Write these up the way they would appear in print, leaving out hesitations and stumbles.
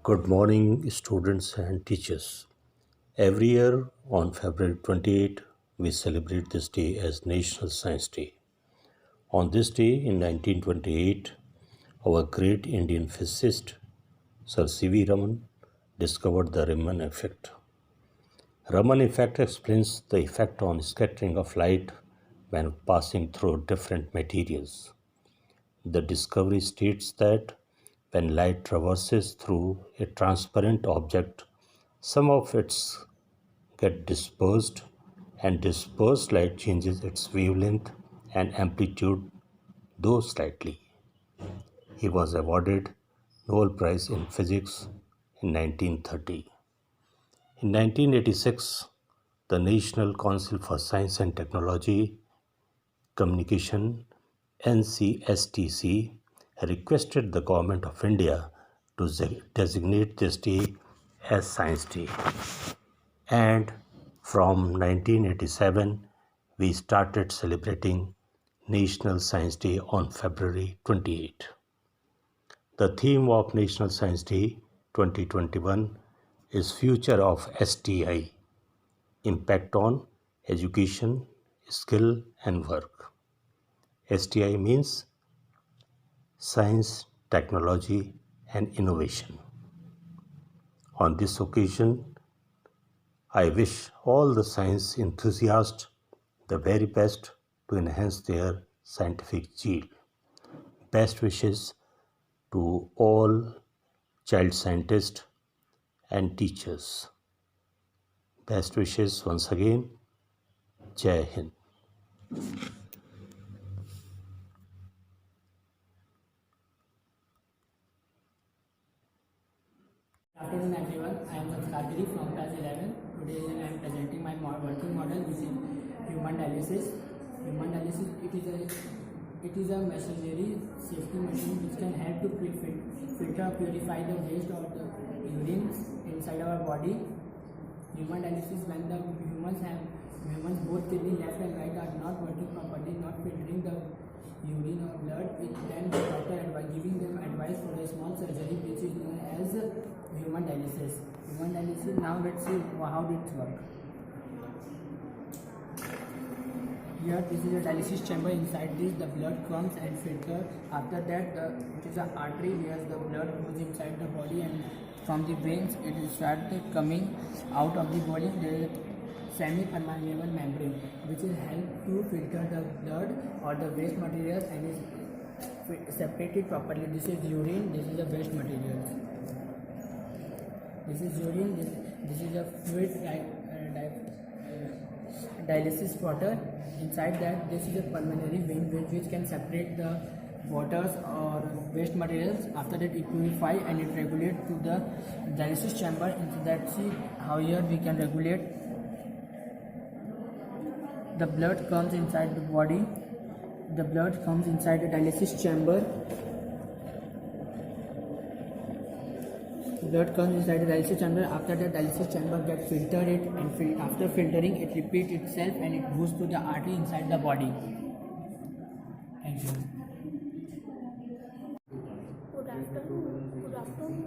Good morning, students and teachers. Every year on February 28, we celebrate this day as National Science Day. On this day in 1928, our great Indian physicist Sir C.V. Raman discovered the Raman effect. Raman effect explains the effect on scattering of light when passing through different materials. The discovery states that when light traverses through a transparent object, some of its get dispersed, and dispersed light changes its wavelength and amplitude, though slightly. He was awarded Nobel Prize in Physics in 1930. In 1986, the National Council for Science and Technology Communication NCSTC requested the Government of India to designate this day as Science Day. And from 1987, we started celebrating National Science Day on February 28. The theme of National Science Day 2021 is Future of STI, Impact on Education, Skill and Work. STI means Science, Technology and Innovation. On this occasion, I wish all the science enthusiasts the very best to enhance their scientific zeal. Best wishes to all child scientists and teachers. Best wishes once again. Jai Hind. Good afternoon everyone, I am Sanskar Giri from class 11. Today I am presenting my working model which is human dialysis. Human dialysis it is a machinery safety machine which can help to filter purify the waste of the urine inside our body. Human dialysis when the humans both kidney left and right are not working properly, not filtering the urine or blood, then the doctor giving them advice for a small surgery which is known as human dialysis. Human dialysis, now let's see how it works. Here this is a dialysis chamber. Inside this the blood comes and filter. After that it is an artery where the blood goes inside the body, and from the veins it is started coming out of the body. There is a semi-permeable membrane which will help to filter the blood or the waste materials and is separated properly. This is urine, this is the waste materials. This is urine, this is a fluid dialysis water. Inside that this is a pulmonary vein which can separate the waters or waste materials. After that it purify and it regulates to the dialysis chamber. Into that, see how here we can regulate. The blood comes inside the body. The blood comes inside the dialysis chamber. Blood comes inside the dialysis chamber. After that, dialysis chamber gets filtered and after filtering it repeats itself and it goes to the artery inside the body. Thank you. Good afternoon.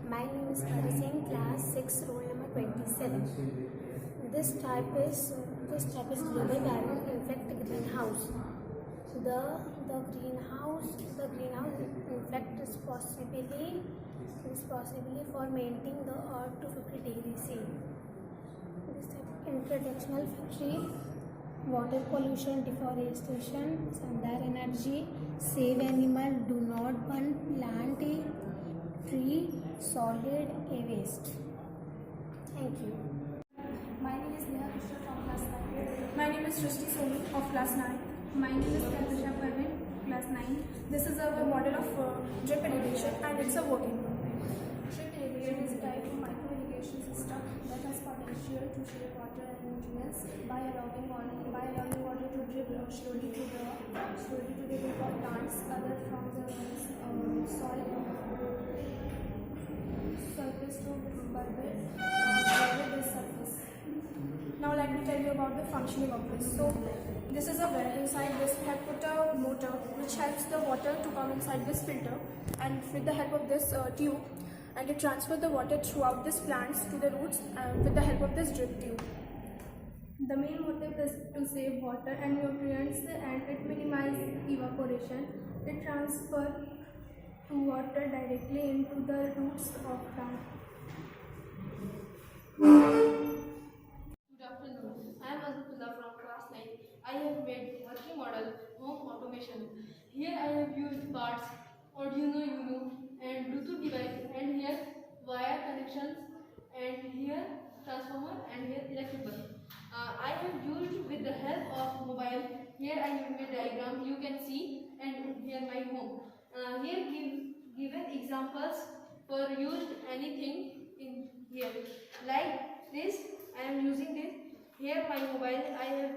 My name is Kari Singh, class 6, roll number 27. This type is global warming effect greenhouse. The greenhouse effect is possibly for maintaining the earth to 50 degrees C. This introductional factory, water pollution, deforestation, solar energy, save animal, do not burn plant tree, solid waste. Thank you. My name is Neha Krishna from class 9. My name is Srishti Soni of class 9. My name is Katusha Parvin, class 9. This is our model of drip irrigation and it's a working one. Drip irrigation is a type of micro irrigation system that has potential to share water and nutrients by allowing water to drip slowly to the root of plants other from the soil surface to bulbous surface. Now let me tell you about the functioning of this. So this is a well. Inside this we have put a motor which helps the water to come inside this filter, and with the help of this tube and it transfers the water throughout these plants to the roots with the help of this drip tube. The main motive is to save water and nutrients, and it minimizes evaporation. It transfers water directly into the roots of plant. Good afternoon. I am Azatullah from class 9. I have made working model home automation. Here I have used parts Arduino Uno and Bluetooth device, and here wire connections, and here transformer, and here electric bus. I have used with the help of mobile. Here I have made diagram you can see, and here my home. Here given examples for used anything in here like this. I am using this. Here my mobile, I have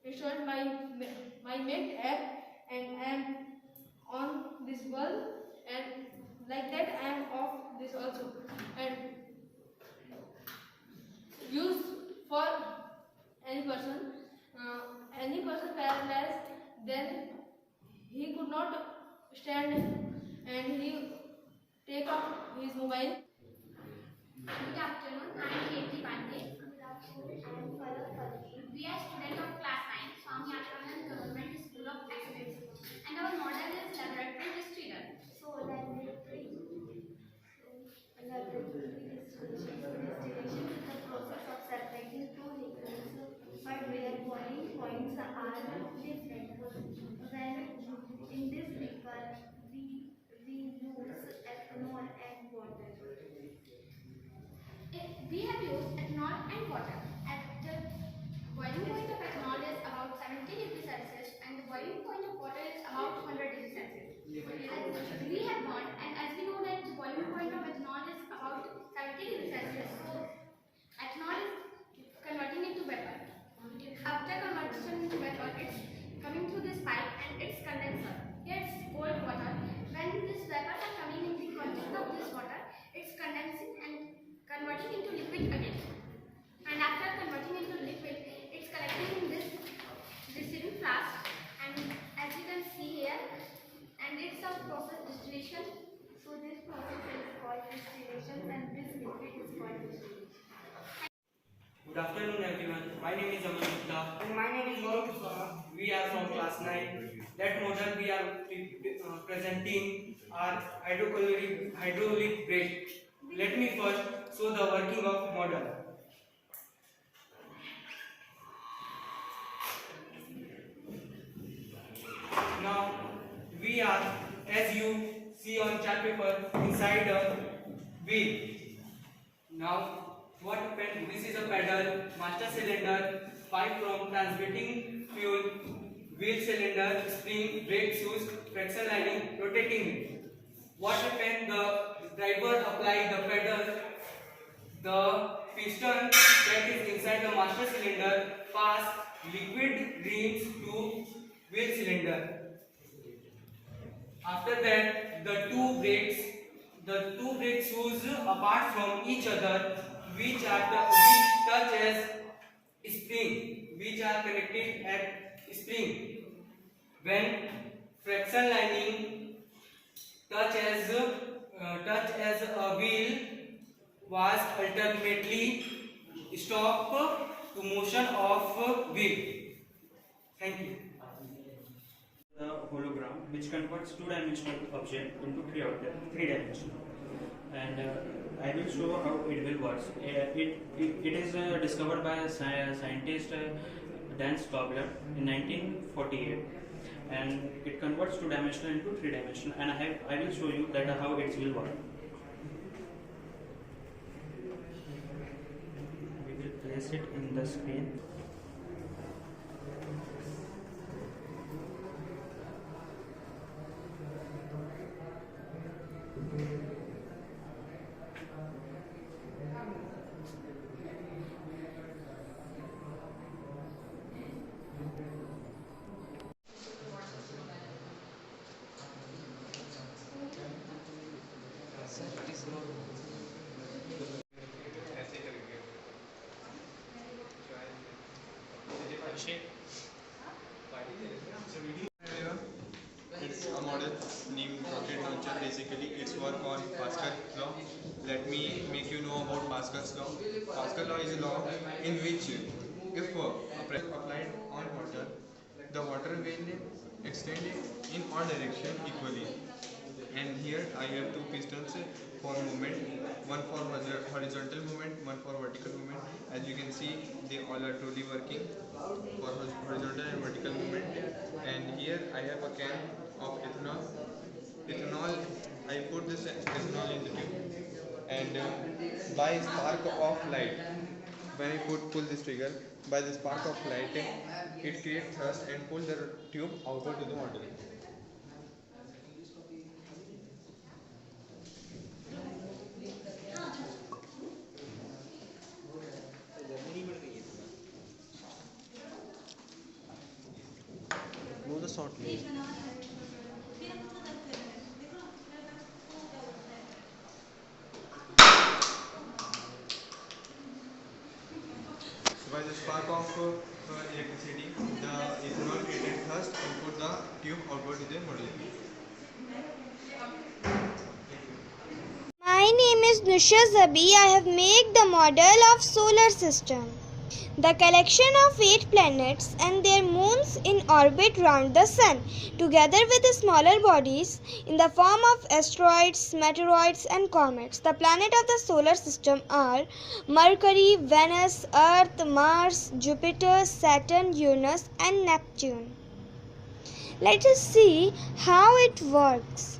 installed my Mint app, and I am on this bulb, and like that I am off this also, and use for any person paralyzed, then he could not stand, and he take up his mobile. Good afternoon, I am Katie Pandey. Good afternoon, I am Palak Palki. We are students of class 9, Swami Ashwanath Government School of Excellence, and our model is laboratory distiller. So, laboratory distillation is the process of separating two liquids, but where boiling points are different. When in this liquor, we use ethanol and water. We have used ethanol and water. At the boiling point of ethanol is about 70 degrees Celsius, and the boiling point of water is about 100 degrees Celsius. We have gone, and as we know that the boiling point of ethanol is about 70 degrees Celsius, so ethanol is converting into vapor. After conversion into vapor, it's coming through this pipe and it's condenser. Here it's cold water. When this vapor are coming in the contact of this water, it's condensing and converting into liquid again. And after converting into liquid, it's collecting in this receiving flask, and as you can see here, and it's a process distillation. So this process is called distillation, and this liquid is called distillation. Good afternoon everyone, my name is Aman Gupta. And my name is Gaurav Kuswaha. We are from class 9. That model we are presenting are hydraulic brake. Let me first show the working of model. Now we are, as you see on chart paper, inside a wheel. Now what happened? This is a pedal, master cylinder, pipe from transmitting fuel, wheel cylinder, spring, brake shoes, traction lining, rotating wheel. What happened? The driver applied the pedal, the piston that is inside the master cylinder pass liquid rings to wheel cylinder. After that, the two brake shoes apart from each other, which touch as spring, which are connected at spring. When friction lining touch as a wheel was ultimately stop to motion of wheel. Thank you. The hologram, which converts two-dimensional object into three-dimensional, and I will show how it will work. It is discovered by a scientist Dan Stobler in 1948, and it converts two-dimensional into three-dimensional. And I will show you that how it will work. We will place it in the screen. It's a model named rocket launcher. Basically, it's work on Pascal's law. Let me make you know about Pascal's law. Pascal's law is a law in which if a pressure applied on water, the water will extend in all direction equally. And here I have two pistons for movement, one for horizontal movement, one for vertical movement. As you can see, they all are truly working for horizontal and vertical movement. And here I have a can of ethanol. Ethanol, I put this ethanol in the tube, and by spark of light, when I pull this trigger, by the spark of light, it creates thrust and pull the tube outward to the model. वो तो short में by the spark of electricity, the ethanol created thrust and put the tube outward to the model. My name is Nusha Zabi. I have made the model of solar system. The collection of 8 planets and their moons in orbit round the sun, together with the smaller bodies in the form of asteroids, meteoroids and comets. The planets of the solar system are Mercury, Venus, Earth, Mars, Jupiter, Saturn, Uranus and Neptune. Let us see how it works.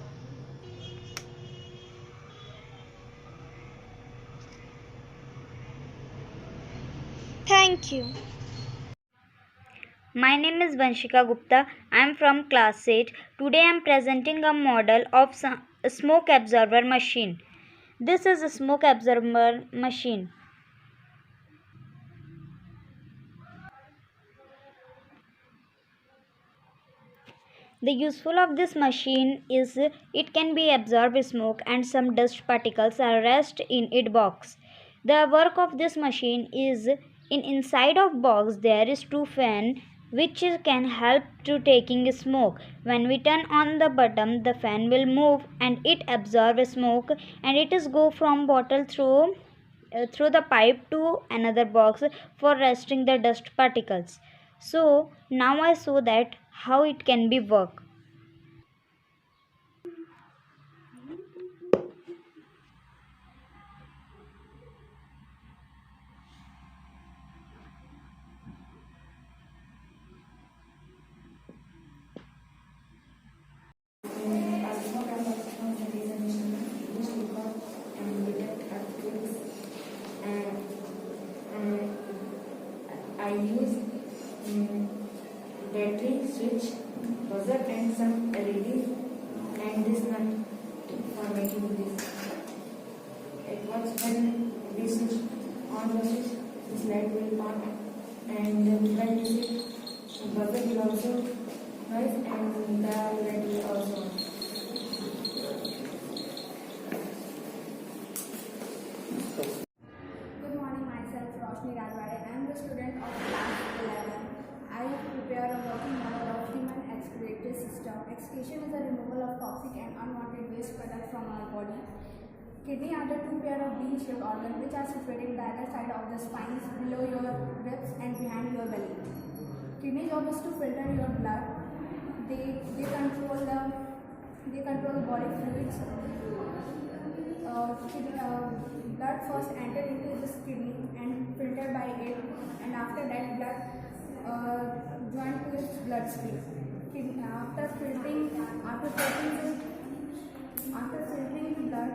Thank you. My name is Vanshika Gupta. I am from class 8. Today I am presenting a model of a smoke absorber machine. This is a smoke absorber machine. The useful of this machine is it can be absorb smoke and some dust particles are rest in its box. The work of this machine is inside of box there is 2 fan which can help to taking smoke. When we turn on the button, the fan will move and it absorb smoke and it is go from bottle through the pipe to another box for resting the dust particles. So now I show that how it can be work. I use battery, switch, buzzer and some LEDs and this nut for making this. It works when we switch on the switch, this light will on and when we switch, the buzzer will also noise and the light will also on. Good morning, myself Roshni Rajwade. I am the student of class 11. I prepare a working model of human excretory system. Excretion is the removal of toxic and unwanted waste products from our body. Kidney are the 2 pair of bean-shaped organs which are situated in the other side of the spines, below your ribs and behind your belly. Kidney job is to filter your blood. They control body fluids. Blood first entered into this kidney and filtered by it, and after that blood joined to its bloodstream. After filtering blood,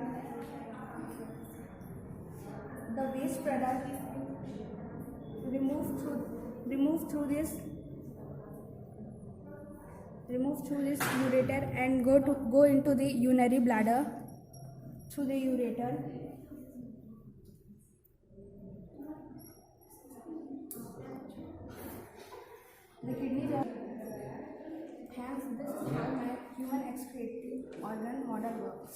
the waste product removed through this ureter and go into the urinary bladder through the ureter. The kidneys are hence this is how my human excretory organ model works.